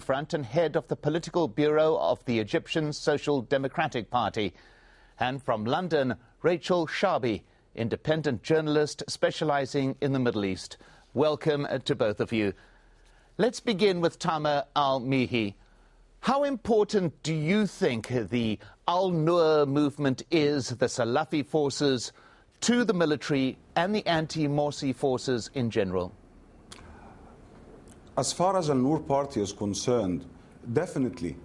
front and head of the political bureau of the Egyptian Social Democratic Party. And from London, Rachel Shabi, independent journalist specializing in the Middle East. Welcome to both of you. Let's begin with Taamer al-Mehi. How important do you think the Al-Noor movement is, the Salafi forces, to the military and the anti-Morsi forces in general? As far as Al-Noor party is concerned, definitely,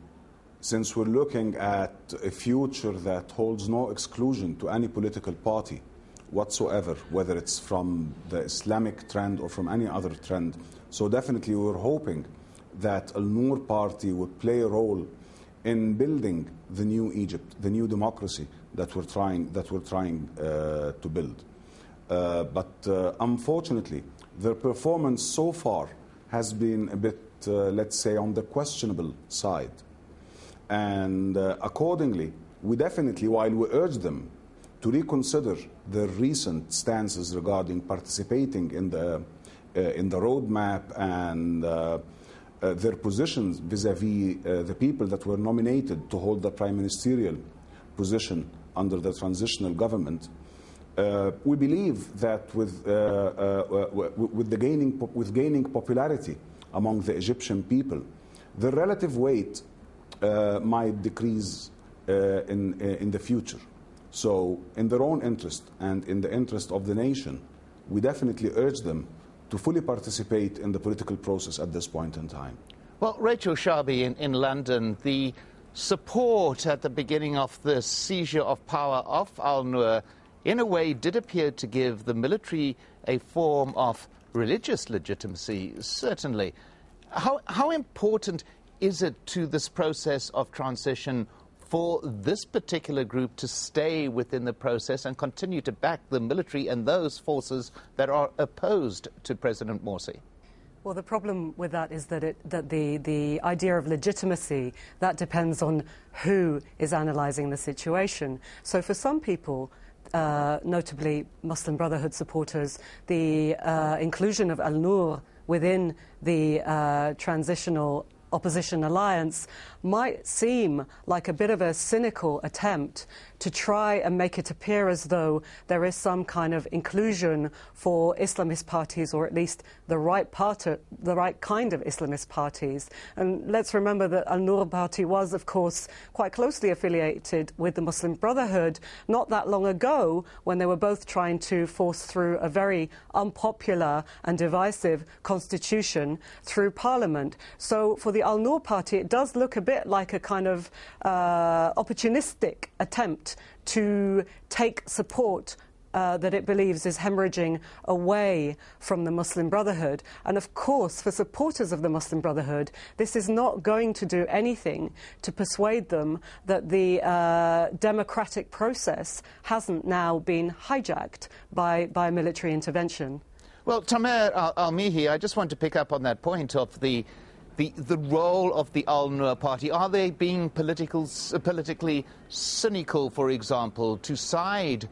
since we're looking at a future that holds no exclusion to any political party whatsoever, whether it's from the Islamic trend or from any other trend. So definitely we're hoping that Al-Noor party would play a role in building the new Egypt, the new democracy that we're trying to build. But unfortunately, their performance so far has been a bit, let's say, on the questionable side. And accordingly, we definitely, while we urge them to reconsider their recent stances regarding participating in the roadmap and their positions vis-à-vis the people that were nominated to hold the prime ministerial position under the transitional government, we believe that with gaining popularity among the Egyptian people, the relative weight might decrease in the future. So in their own interest and in the interest of the nation, we definitely urge them to fully participate in the political process at this point in time. Well, Rachel Shabi in London, the support at the beginning of the seizure of power of Al-Noor in a way did appear to give the military a form of religious legitimacy, certainly. How important is it to this process of transition for this particular group to stay within the process and continue to back the military and those forces that are opposed to President Morsi? Well, the problem with that is that the idea of legitimacy, that depends on who is analysing the situation. So for some people, notably Muslim Brotherhood supporters, the inclusion of Al-Noor within the transitional opposition alliance might seem like a bit of a cynical attempt to try and make it appear as though there is some kind of inclusion for Islamist parties, or at least the right kind of Islamist parties. And let's remember that Al-Noor party was, of course, quite closely affiliated with the Muslim Brotherhood not that long ago, when they were both trying to force through a very unpopular and divisive constitution through Parliament. So for the Al-Noor party, it does look a bit like a kind of opportunistic attempt to take support that it believes is hemorrhaging away from the Muslim Brotherhood. And of course, for supporters of the Muslim Brotherhood, this is not going to do anything to persuade them that the democratic process hasn't now been hijacked by military intervention. Well, Taamer al-Mehi, I just want to pick up on that point of the role of the Al-Noor party. Are they being politically cynical, for example, to side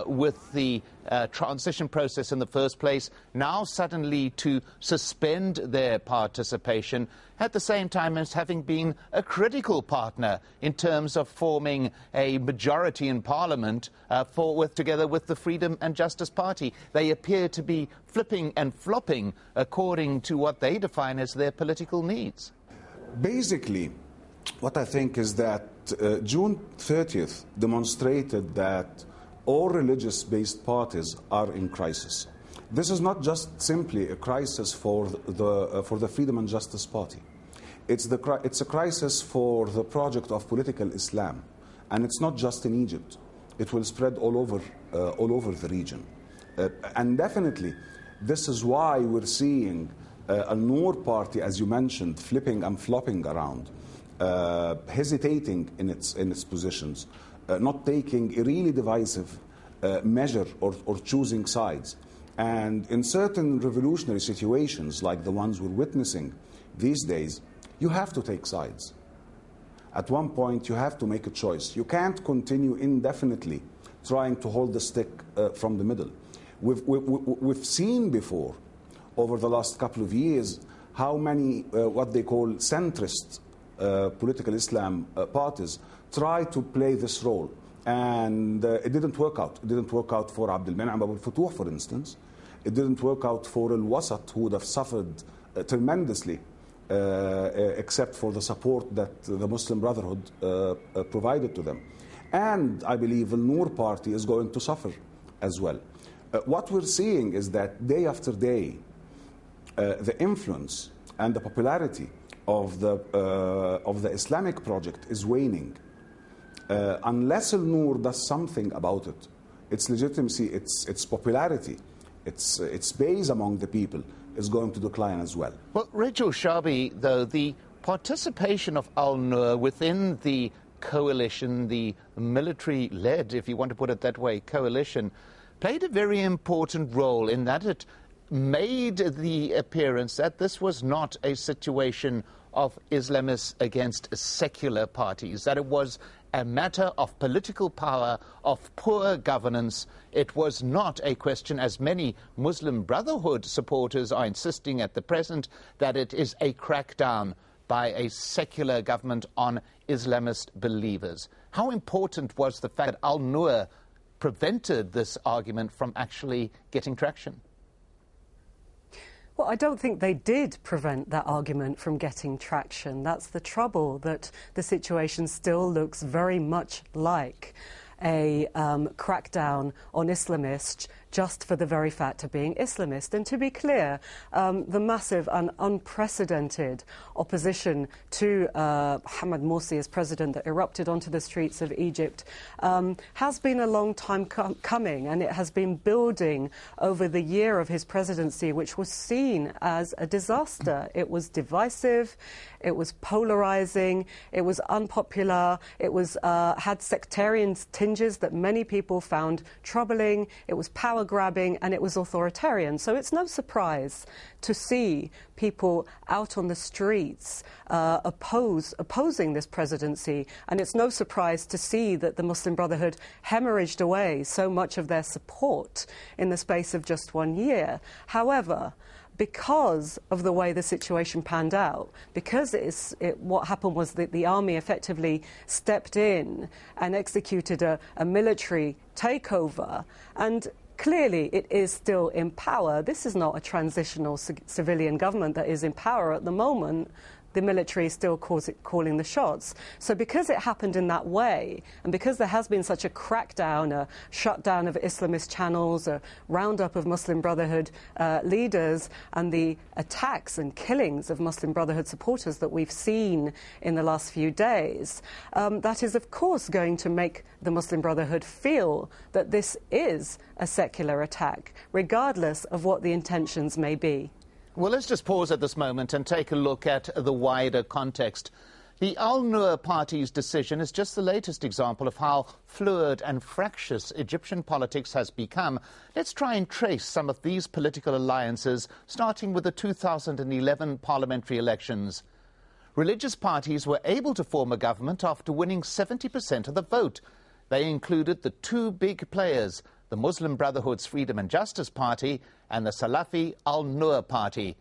with the transition process in the first place, now suddenly to suspend their participation, at the same time as having been a critical partner in terms of forming a majority in Parliament together with the Freedom and Justice Party? They appear to be flipping and flopping according to what they define as their political needs. Basically, what I think is that June 30th demonstrated that all religious-based parties are in crisis. This is not just simply a crisis for the Freedom and Justice Party. It's a crisis for the project of political Islam, and it's not just in Egypt. It will spread all over the region, and definitely, this is why we're seeing Al-Noor party, as you mentioned, flipping and flopping around, hesitating in its positions, not taking a really divisive measure or choosing sides. And in certain revolutionary situations, like the ones we're witnessing these days, you have to take sides. At one point, you have to make a choice. You can't continue indefinitely trying to hold the stick from the middle. We've seen before, over the last couple of years, how many what they call centrist political Islam parties try to play this role. And it didn't work out. It didn't work out for Abd al-Men'am Abu al-Futuh, for instance. It didn't work out for al-Wasat, who would have suffered tremendously, except for the support that the Muslim Brotherhood provided to them. And I believe the Noor party is going to suffer as well. What we're seeing is that day after day, the influence and the popularity of the Islamic project is waning. Unless al-Noor does something about it, its legitimacy, its popularity, its base among the people is going to decline as well. Well, Rachel Shabi, though, the participation of al-Noor within the coalition, the military-led, if you want to put it that way, coalition, played a very important role in that it made the appearance that this was not a situation of Islamists against secular parties, that it was a matter of political power, of poor governance. It was not a question, as many Muslim Brotherhood supporters are insisting at the present, that it is a crackdown by a secular government on Islamist believers. How important was the fact that al-Noor prevented this argument from actually getting traction? Well, I don't think they did prevent that argument from getting traction. That's the trouble, that the situation still looks very much like a crackdown on Islamists just for the very fact of being Islamist. And to be clear, the massive and unprecedented opposition to Mohamed Morsi as president that erupted onto the streets of Egypt has been a long time coming, and it has been building over the year of his presidency, which was seen as a disaster. It was divisive, it was polarizing, it was unpopular, it was had sectarian tinges that many people found troubling, it was power-grabbing, and it was authoritarian. So it's no surprise to see people out on the streets opposing this presidency, and it's no surprise to see that the Muslim Brotherhood hemorrhaged away so much of their support in the space of just 1 year. However, because of the way the situation panned out, because what happened was that the army effectively stepped in and executed a military takeover, and clearly it is still in power. This is not a transitional civilian government that is in power at the moment. The military is still calling the shots. So because it happened in that way, and because there has been such a crackdown, a shutdown of Islamist channels, a roundup of Muslim Brotherhood leaders, and the attacks and killings of Muslim Brotherhood supporters that we've seen in the last few days, that is, of course, going to make the Muslim Brotherhood feel that this is a secular attack, regardless of what the intentions may be. Well, let's just pause at this moment and take a look at the wider context. The al-Noor party's decision is just the latest example of how fluid and fractious Egyptian politics has become. Let's try and trace some of these political alliances, starting with the 2011 parliamentary elections. Religious parties were able to form a government after winning 70% of the vote. They included the two big players, the Muslim Brotherhood's Freedom and Justice Party and the Salafi al-Noor Party.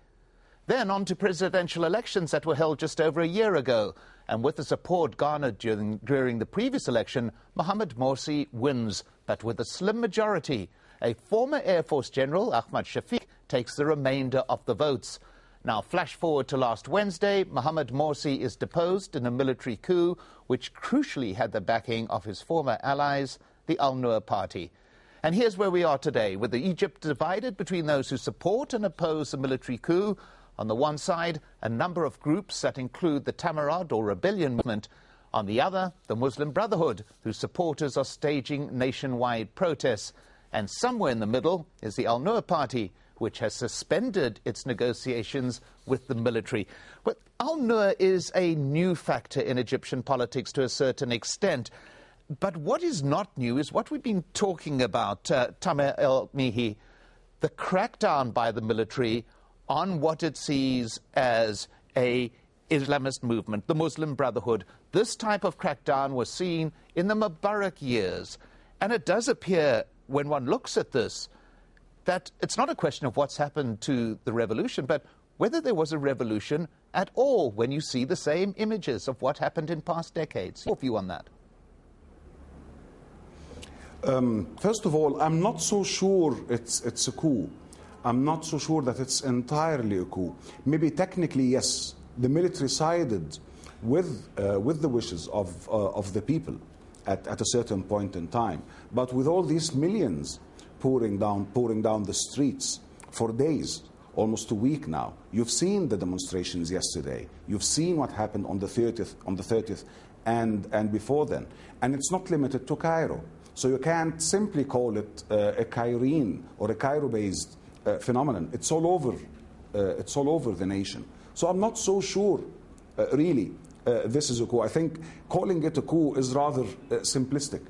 Then on to presidential elections that were held just over a year ago. And with the support garnered during the previous election, Mohamed Morsi wins, but with a slim majority. A former Air Force General, Ahmad Shafiq, takes the remainder of the votes. Now, flash forward to last Wednesday, Mohamed Morsi is deposed in a military coup, which crucially had the backing of his former allies, the al-Noor Party. And here's where we are today, with Egypt divided between those who support and oppose the military coup. On the one side, a number of groups that include the Tamarad or rebellion movement. On the other, the Muslim Brotherhood, whose supporters are staging nationwide protests. And somewhere in the middle is the al-Noor Party, which has suspended its negotiations with the military. But al-Noor is a new factor in Egyptian politics to a certain extent. But what is not new is what we've been talking about, Taamer el-Mehi, the crackdown by the military on what it sees as a Islamist movement, the Muslim Brotherhood. This type of crackdown was seen in the Mubarak years. And it does appear, when one looks at this, that it's not a question of what's happened to the revolution, but whether there was a revolution at all when you see the same images of what happened in past decades. Your view on that? First of all, I'm not so sure it's a coup. I'm not so sure that it's entirely a coup. Maybe technically, yes, the military sided with the wishes of the people at a certain point in time. But with all these millions pouring down the streets for days, almost a week now, you've seen the demonstrations yesterday. You've seen what happened on the 30th, and before then. And it's not limited to Cairo. So you can't simply call it a Cairene or a Cairo-based phenomenon. It's all over the nation. So I'm not so sure, really, this is a coup. I think calling it a coup is rather simplistic.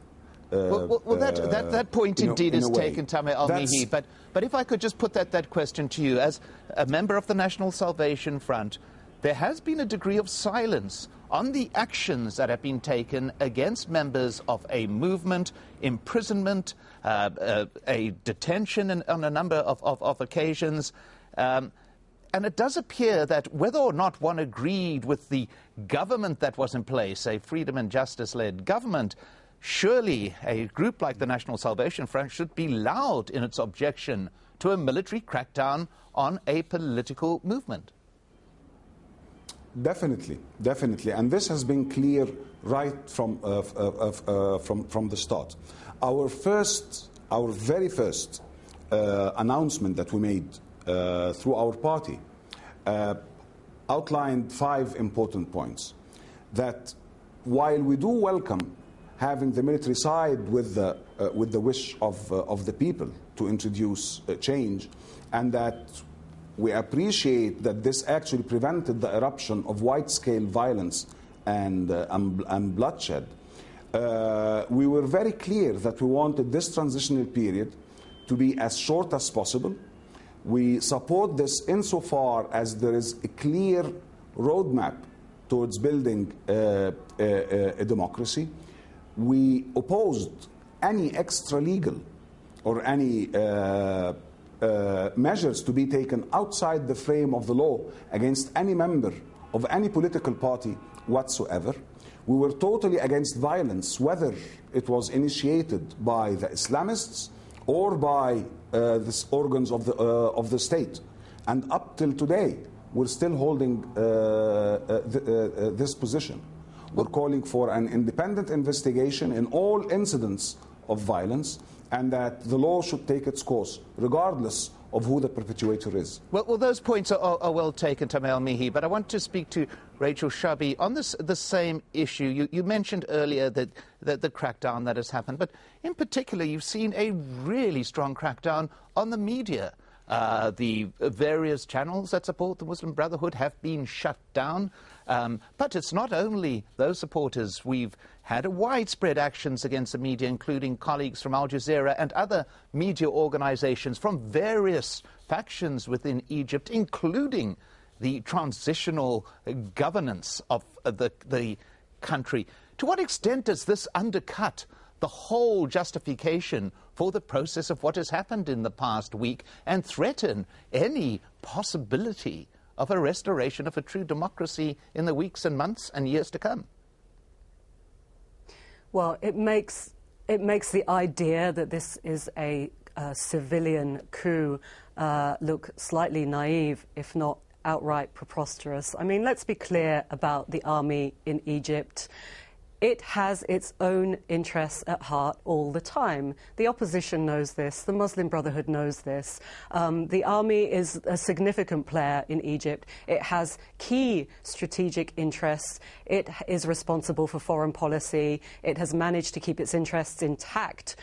That point indeed is taken, Tamir Al-Mihi. But if I could just put that question to you, as a member of the National Salvation Front, there has been a degree of silence on the actions that have been taken against members of a movement, imprisonment, a detention on a number of occasions. And it does appear that whether or not one agreed with the government that was in place, a freedom and justice-led government, surely a group like the National Salvation Front should be loud in its objection to a military crackdown on a political movement. Definitely, and this has been clear right from the start. Our very first announcement that we made through our party outlined 5 important points. That while we do welcome having the military side with the wish of the people to introduce change, and that we appreciate that this actually prevented the eruption of wide-scale violence and bloodshed. We were very clear that we wanted this transitional period to be as short as possible. We support this insofar as there is a clear roadmap towards building a democracy. We opposed any extra-legal or any measures to be taken outside the frame of the law against any member of any political party whatsoever. We were totally against violence, whether it was initiated by the Islamists or by the organs of the state. And up till today, we're still holding this position. We're calling for an independent investigation in all incidents of violence, and that the law should take its course, regardless of who the perpetuator is. Well, those points are well taken, Tamir Al-Mihi, but I want to speak to Rachel Shabi on the same issue. You mentioned earlier that the crackdown that has happened, but in particular, you've seen a really strong crackdown on the media. The various channels that support the Muslim Brotherhood have been shut down. But it's not only those supporters. We've had widespread actions against the media, including colleagues from Al Jazeera and other media organizations from various factions within Egypt, including the transitional governance of the country. To what extent does this undercut the whole justification for the process of what has happened in the past week and threaten any possibility of a restoration of a true democracy in the weeks and months and years to come? Well, it makes the idea that this is a civilian coup look slightly naive, if not outright preposterous. I mean, let's be clear about the army in Egypt. It has its own interests at heart all the time. The opposition knows this. The Muslim Brotherhood knows this. The army is a significant player in Egypt. It has key strategic interests. It is responsible for foreign policy. It has managed to keep its interests intact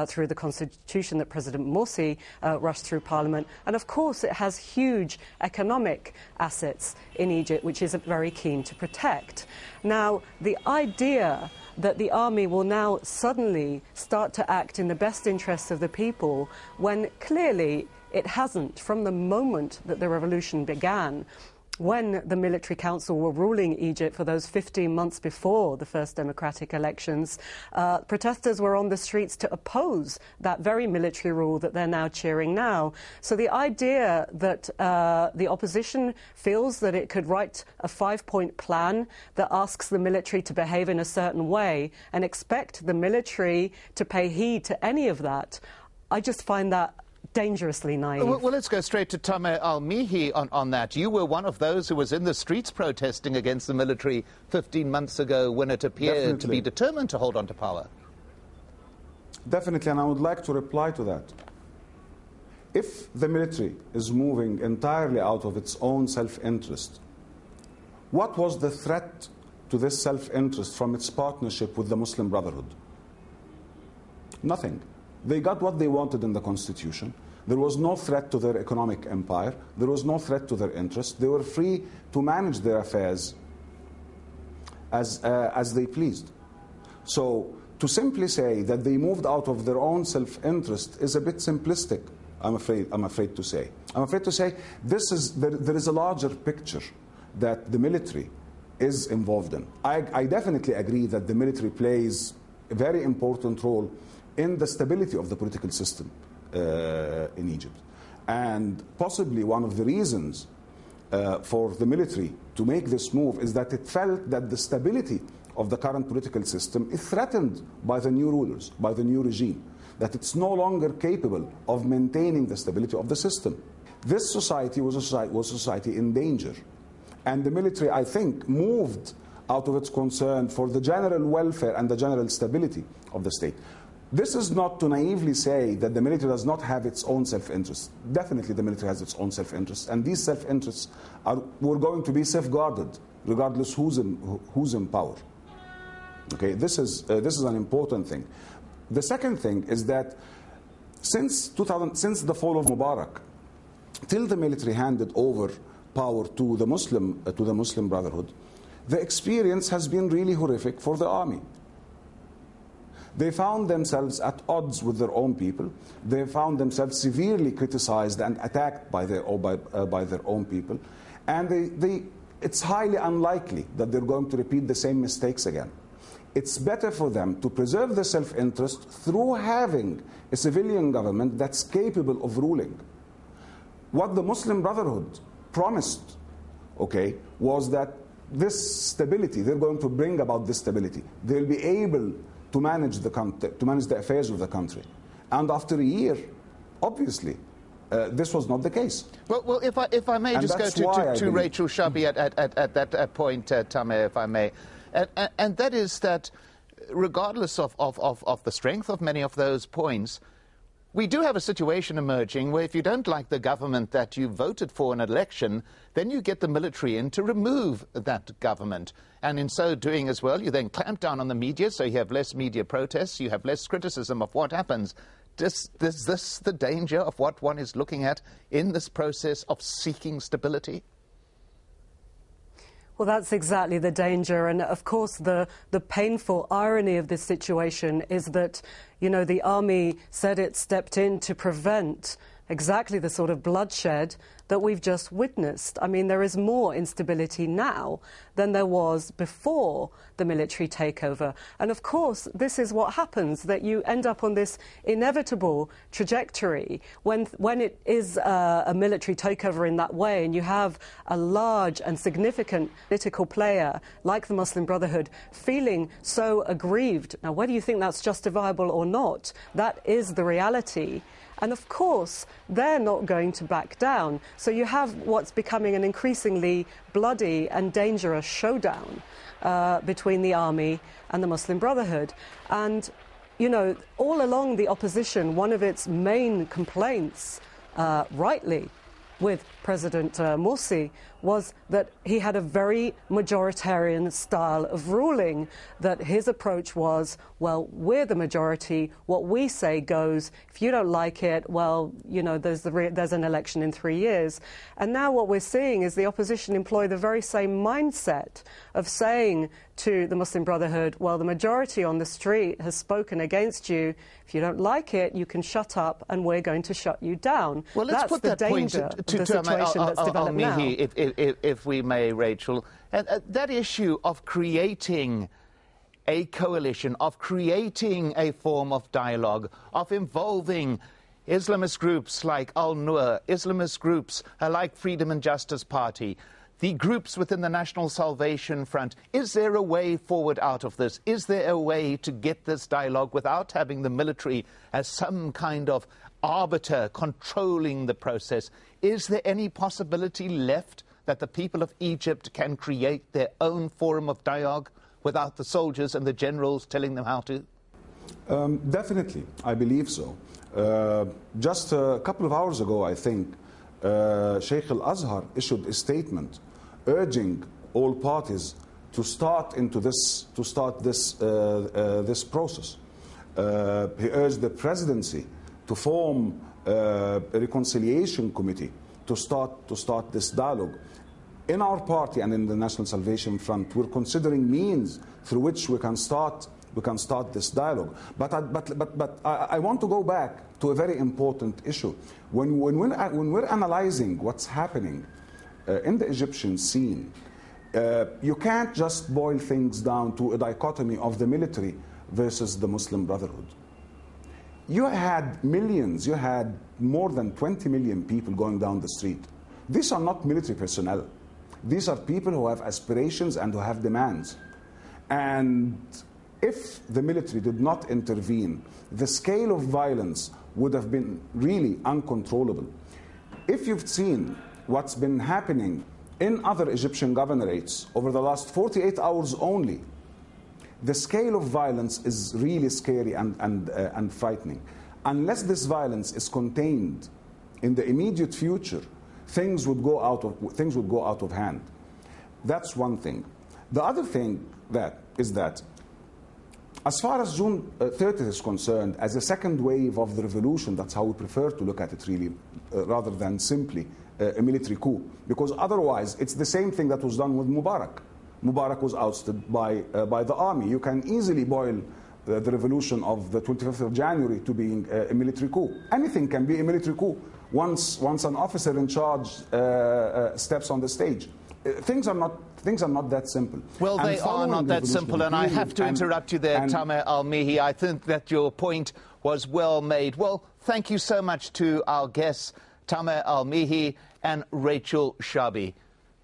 through the constitution that President Morsi rushed through Parliament. And of course, it has huge economic assets in Egypt, which is very keen to protect. Now, the idea that the army will now suddenly start to act in the best interests of the people, when clearly it hasn't from the moment that the revolution began, when the military council were ruling Egypt for those 15 months before the first democratic elections, protesters were on the streets to oppose that very military rule that they're now cheering now. So the idea that the opposition feels that it could write a 5-point plan that asks the military to behave in a certain way and expect the military to pay heed to any of that, I just find that dangerously naive. Well, let's go straight to Taamer al-Mehi on that. You were one of those who was in the streets protesting against the military 15 months ago when it appeared to be determined to hold on to power. Definitely, and I would like to reply to that. If the military is moving entirely out of its own self-interest, what was the threat to this self-interest from its partnership with the Muslim Brotherhood? Nothing. They got what they wanted in the constitution. There was no threat to their economic empire. There was no threat to their interests. They were free to manage their affairs as they pleased. So to simply say that they moved out of their own self-interest is a bit simplistic, I'm afraid to say. I'm afraid to say there is a larger picture that the military is involved in. I definitely agree that the military plays a very important role in the stability of the political system in Egypt. And possibly one of the reasons for the military to make this move is that it felt that the stability of the current political system is threatened by the new rulers, by the new regime, that it's no longer capable of maintaining the stability of the system. This society was a society in danger. And the military, I think, moved out of its concern for the general welfare and the general stability of the state. This is not to naively say that the military does not have its own self-interest. Definitely the military has its own self-interest, and these self-interests were going to be safeguarded regardless who's in power. Okay, this is an important thing. The second thing is that since the fall of Mubarak, till the military handed over power to the Muslim Brotherhood, the experience has been really horrific for the army. They found themselves at odds with their own people. They found themselves severely criticized and attacked by their own people. And it's highly unlikely that they're going to repeat the same mistakes again. It's better for them to preserve their self-interest through having a civilian government that's capable of ruling. What the Muslim Brotherhood promised, okay, was that this stability, they're going to bring about this stability. They'll be able to manage the affairs of the country. And after a year, obviously, this was not the case. Well, if I may just go to Rachel Shabi at that point, Taamer, if I may. And that is that regardless of the strength of many of those points, we do have a situation emerging where if you don't like the government that you voted for in an election, then you get the military in to remove that government. And in so doing as well, you then clamp down on the media, so you have less media protests, you have less criticism of what happens. Is this the danger of what one is looking at in this process of seeking stability? Well, that's exactly the danger. And, of course, the painful irony of this situation is that, you know, the army said it stepped in to prevent exactly the sort of bloodshed that we've just witnessed. I mean, there is more instability now than there was before the military takeover. And, of course, this is what happens, that you end up on this inevitable trajectory when it is a military takeover in that way, and you have a large and significant political player like the Muslim Brotherhood feeling so aggrieved. Now, whether you think that's justifiable or not, that is the reality. And, of course, they're not going to back down. So you have what's becoming an increasingly bloody and dangerous showdown between the army and the Muslim Brotherhood. And, you know, all along the opposition, one of its main complaints, rightly, with President Morsi was that he had a very majoritarian style of ruling, that his approach was, well, we're the majority, what we say goes. If you don't like it, well, you know, there's an election in 3 years. And now what we're seeing is the opposition employ the very same mindset of saying to the Muslim Brotherhood, well, the majority on the street has spoken against you. If you don't like it, you can shut up and we're going to shut you down. Well, let's That's put the that point danger of the situation that's developed now. if we may, Rachel. That issue of creating a coalition, of creating a form of dialogue, of involving Islamist groups like Al-Nur, Islamist groups like Freedom and Justice Party, the groups within the National Salvation Front. Is there a way forward out of this? Is there a way to get this dialogue without having the military as some kind of arbiter controlling the process? Is there any possibility left that the people of Egypt can create their own forum of dialogue without the soldiers and the generals telling them how to? Definitely, I believe so. Just a couple of hours ago, I think, Sheikh Al-Azhar issued a statement urging all parties to start this process. He urged the presidency to form a reconciliation committee to start this dialogue. In our party and in the National Salvation Front, we're considering means through which we can start this dialogue. But I want to go back to a very important issue. When we're analyzing what's happening in the Egyptian scene, you can't just boil things down to a dichotomy of the military versus the Muslim Brotherhood. You had millions, you had more than 20 million people going down the street. These are not military personnel. These are people who have aspirations and who have demands. And if the military did not intervene, the scale of violence would have been really uncontrollable. If you've seen what's been happening in other Egyptian governorates over the last 48 hours only, the scale of violence is really scary and frightening. Unless this violence is contained in the immediate future, things would go out of hand. That's one thing. The other thing is that as far as June 30th is concerned, as a second wave of the revolution, that's how we prefer to look at it really, rather than simply a military coup. Because otherwise, it's the same thing that was done with Mubarak. Mubarak was ousted by the army. You can easily boil the revolution of the 25th of January to being a military coup. Anything can be a military coup once an officer in charge steps on the stage. Things are not that simple. Well, they are not that simple, and I have to interrupt you there, Taamer Al-Mehi. I think that your point was well made. Well, thank you so much to our guests, Taamer Al-Mehi and Rachel Shabi.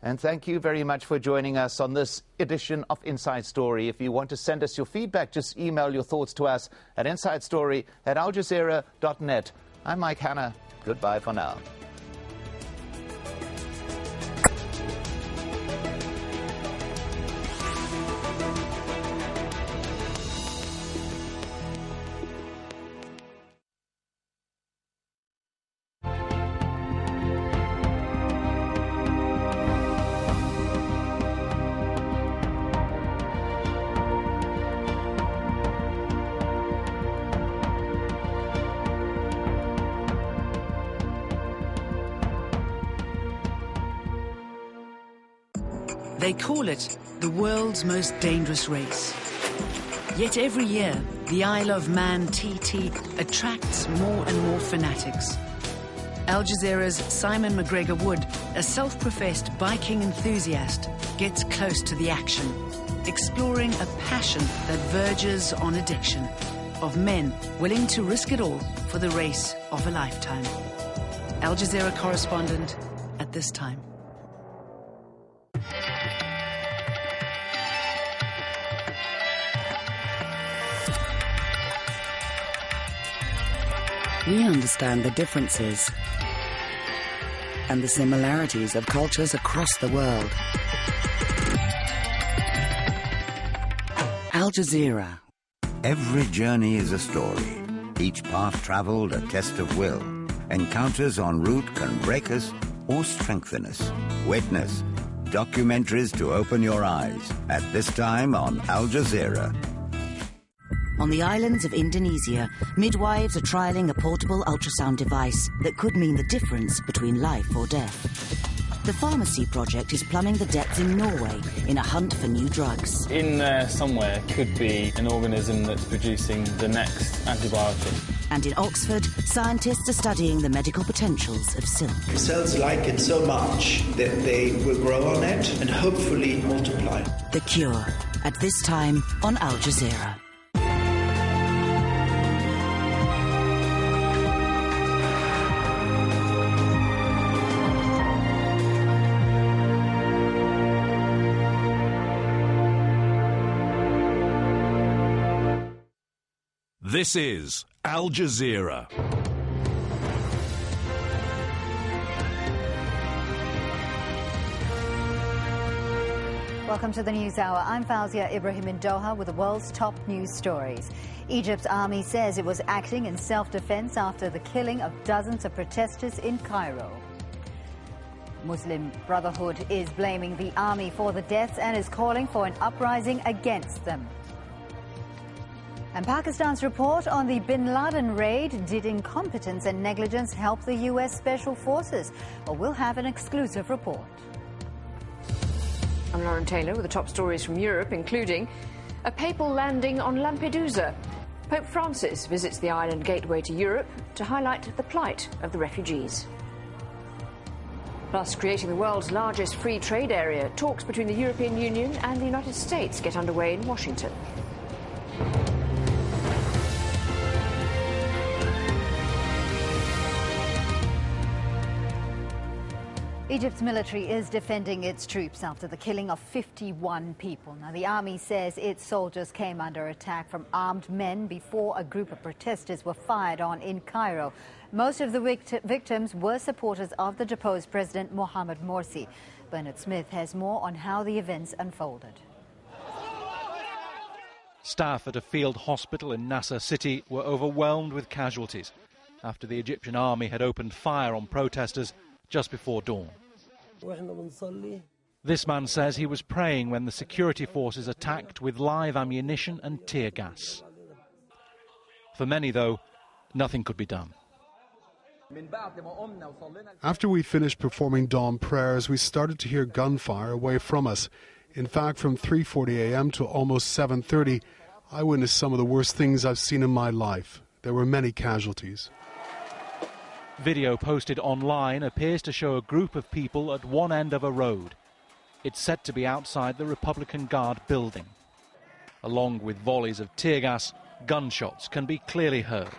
And thank you very much for joining us on this edition of Inside Story. If you want to send us your feedback, just email your thoughts to us at insidestory@aljazeera.net. I'm Mike Hanna. Goodbye for now. They call it the world's most dangerous race. Yet every year, the Isle of Man TT attracts more and more fanatics. Al Jazeera's Simon McGregor Wood, a self-professed biking enthusiast, gets close to the action, exploring a passion that verges on addiction, of men willing to risk it all for the race of a lifetime. Al Jazeera correspondent at this time. We understand the differences and the similarities of cultures across the world. Al Jazeera. Every journey is a story. Each path traveled a test of will. Encounters en route can break us or strengthen us. Witness documentaries to open your eyes at this time on Al Jazeera. On the islands of Indonesia, midwives are trialling a portable ultrasound device that could mean the difference between life or death. The pharmacy project is plumbing the depths in Norway in a hunt for new drugs. In there somewhere could be an organism that's producing the next antibiotic. And in Oxford, scientists are studying the medical potentials of silk. Cells like it so much that they will grow on it and hopefully multiply. The Cure, at this time on Al Jazeera. This is Al Jazeera. Welcome to the News Hour. I'm Fawzia Ibrahim in Doha with the world's top news stories. Egypt's army says it was acting in self-defense after the killing of dozens of protesters in Cairo. Muslim Brotherhood is blaming the army for the deaths and is calling for an uprising against them. And Pakistan's report on the bin Laden raid, did incompetence and negligence help the U.S. Special Forces? Well, we'll have an exclusive report. I'm Lauren Taylor with the top stories from Europe, including a papal landing on Lampedusa. Pope Francis visits the island gateway to Europe to highlight the plight of the refugees. Plus, creating the world's largest free trade area, talks between the European Union and the United States get underway in Washington. Egypt's military is defending its troops after the killing of 51 people. Now, the army says its soldiers came under attack from armed men before a group of protesters were fired on in Cairo. Most of the victims were supporters of the deposed President Mohamed Morsi. Bernard Smith has more on how the events unfolded. Staff at a field hospital in Nasser City were overwhelmed with casualties after the Egyptian army had opened fire on protesters just before dawn. This man says he was praying when the security forces attacked with live ammunition and tear gas. For many, though, nothing could be done. After we finished performing dawn prayers, we started to hear gunfire away from us. In fact, from 3:40 a.m. to almost 7:30, I witnessed some of the worst things I've seen in my life. There were many casualties. Video posted online appears to show a group of people at one end of a road. It's said to be outside the Republican Guard building. Along with volleys of tear gas, gunshots can be clearly heard.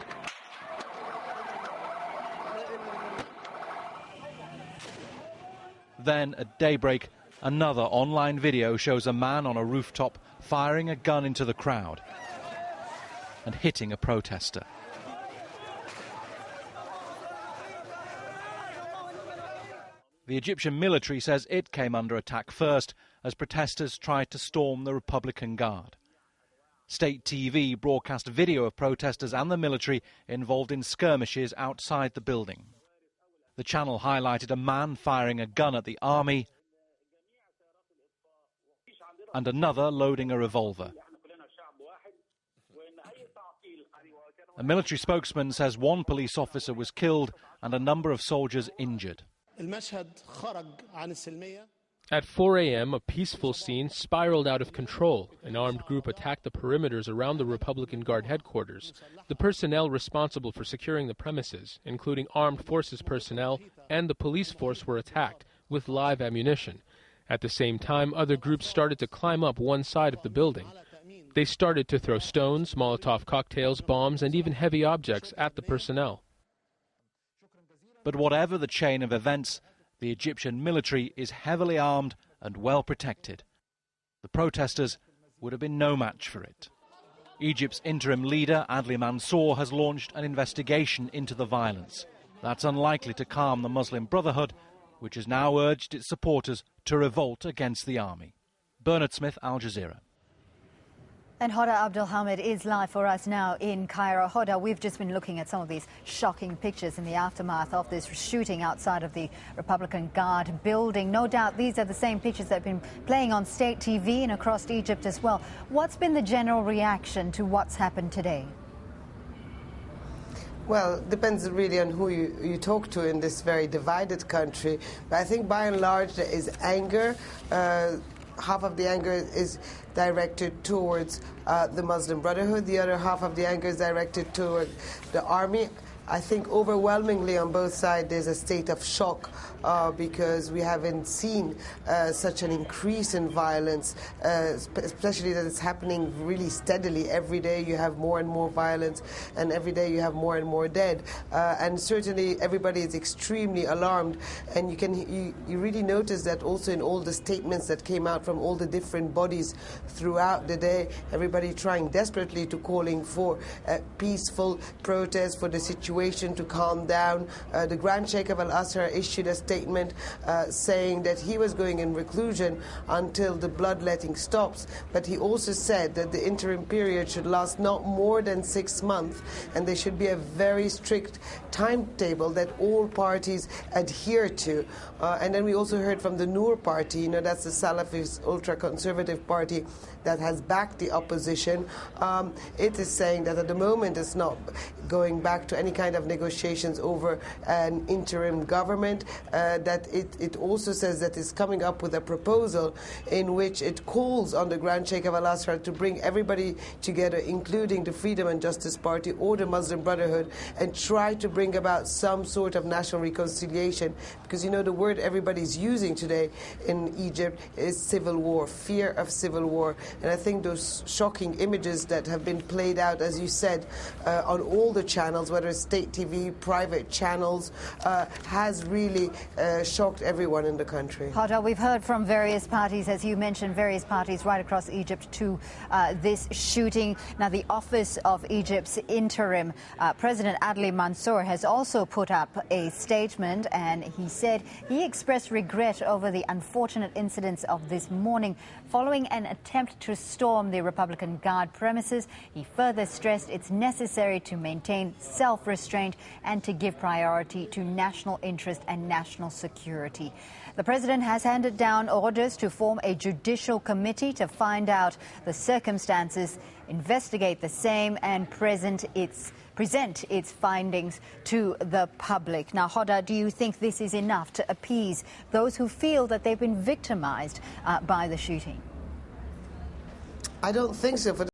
Then, at daybreak, another online video shows a man on a rooftop firing a gun into the crowd and hitting a protester. The Egyptian military says it came under attack first as protesters tried to storm the Republican Guard. State TV broadcast video of protesters and the military involved in skirmishes outside the building. The channel highlighted a man firing a gun at the army and another loading a revolver. A military spokesman says one police officer was killed and a number of soldiers injured. At 4 a.m., a peaceful scene spiraled out of control. An armed group attacked the perimeters around the Republican Guard headquarters. The personnel responsible for securing the premises, including armed forces personnel and the police force, were attacked with live ammunition. At the same time, other groups started to climb up one side of the building. They started to throw stones, Molotov cocktails, bombs, and even heavy objects at the personnel. But whatever the chain of events, the Egyptian military is heavily armed and well protected. The protesters would have been no match for it. Egypt's interim leader, Adli Mansour, has launched an investigation into the violence. That's unlikely to calm the Muslim Brotherhood, which has now urged its supporters to revolt against the army. Bernard Smith, Al Jazeera. And Hoda Abdulhamid is live for us now in Cairo. Hoda, we've just been looking at some of these shocking pictures in the aftermath of this shooting outside of the Republican Guard building. No doubt these are the same pictures that have been playing on state TV and across Egypt as well. What's been the general reaction to what's happened today? Well, it depends really on who you talk to in this very divided country. But I think by and large there is anger. Half of the anger is directed towards the Muslim Brotherhood. The other half of the anger is directed toward the army. I think overwhelmingly on both sides there's a state of shock because we haven't seen such an increase in violence, especially that it's happening really steadily. Every day you have more and more violence, and every day you have more and more dead. And certainly everybody is extremely alarmed, and you really notice that also in all the statements that came out from all the different bodies throughout the day. Everybody trying desperately to calling for peaceful protest, for the situation to calm down. The Grand Sheikh of Al-Azhar issued a statement saying that he was going in reclusion until the bloodletting stops, but he also said that the interim period should last not more than 6 months, and there should be a very strict timetable that all parties adhere to. And then we also heard from the Noor party, that's the Salafist ultra-conservative party that has backed the opposition. It is saying that at the moment it's not going back to any kind of negotiations over an interim government, that it also says that it's coming up with a proposal in which it calls on the Grand Sheikh of Al-Azhar to bring everybody together, including the Freedom and Justice Party or the Muslim Brotherhood, and try to bring about some sort of national reconciliation. Because the word everybody's using today in Egypt is civil war, fear of civil war. And I think those shocking images that have been played out, as you said, on all the channels, whether it's state TV, private channels, has really shocked everyone in the country. Hoda, we've heard from various parties, as you mentioned, various parties right across Egypt to this shooting. Now, the office of Egypt's interim President Adli Mansour has also put up a statement, and he said he expressed regret over the unfortunate incidents of this morning following an attempt to storm the Republican Guard premises. He further stressed it's necessary to maintain self-restraint and to give priority to national interest and national security. The president has handed down orders to form a judicial committee to find out the circumstances, investigate the same, and present its findings to the public. Now, Hoda, do you think this is enough to appease those who feel that they've been victimized by the shooting? I don't think so.